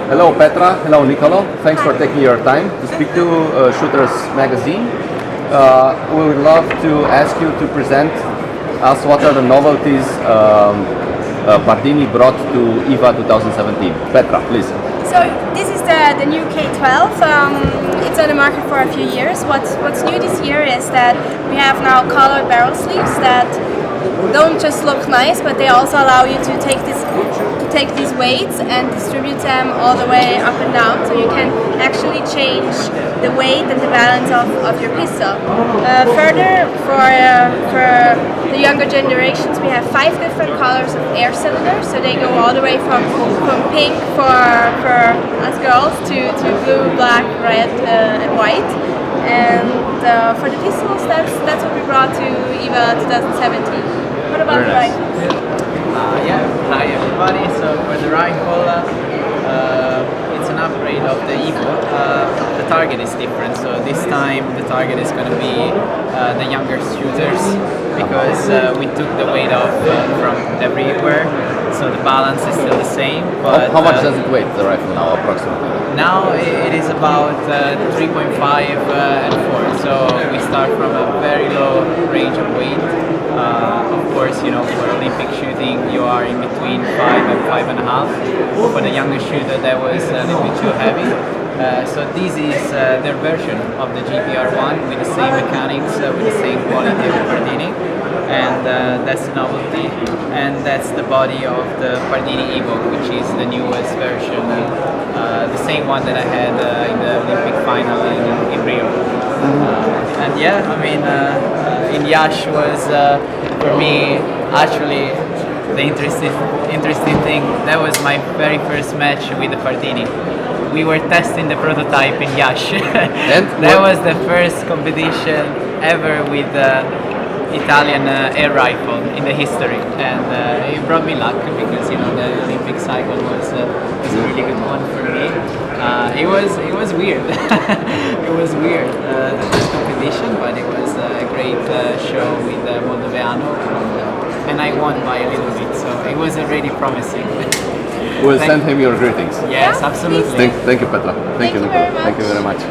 Hello Petra, hello Nicolo. Thanks for taking your time to speak to Shooters Magazine. We would love to ask you to present us what are the novelties Pardini brought to IVA 2017. Petra, please. So this is the new K12. It's on the market for a few years. What's new this year is that we have now colored barrel sleeves that don't just look nice, but they also allow you to take these weights and distribute them all the way up and down, so you can actually change the weight and the balance of your pistol. Further, for the younger generations, we have 5 different colors of air cylinders, so they go all the way from pink for us girls to blue, black, red, and white. And for the pistols, that's what we brought to IVA 2017. What about the rifles? Hi everybody. So for the rifle, it's an upgrade of the Evo. The target is different, so this time the target is going to be the younger shooters, because we took the weight off from everywhere, so the balance is still the same. But how much does it weigh, the rifle now, approximately? Now it is about 3.5 and 4, so we start from a very low range of weight. Of course, you know, for Olympic shooting you are in between 5 and 5.5. For the younger shooter that was a little bit too heavy. So this is their version of the GPR1 with the same mechanics, with the same quality of Pardini, and that's the novelty. And that's the body of the Pardini Evo, which is the newest version, the same one that I had in the Olympic final in Rio. And yeah, I mean, in Yash was for me actually the interesting thing. That was my very first match with the Pardini. We were testing the prototype in Yash. And that was the first competition ever with Italian air rifle in the history, and it brought me luck, because you know the Olympic cycle was a really good one for me. It was weird. It was weird, the first competition, but it was a great show with Moldoveano, and I won by a little bit, so it was already promising. We'll send him your greetings. Yes, absolutely. Thank you, Petra. Thank you very much. Thank you very much.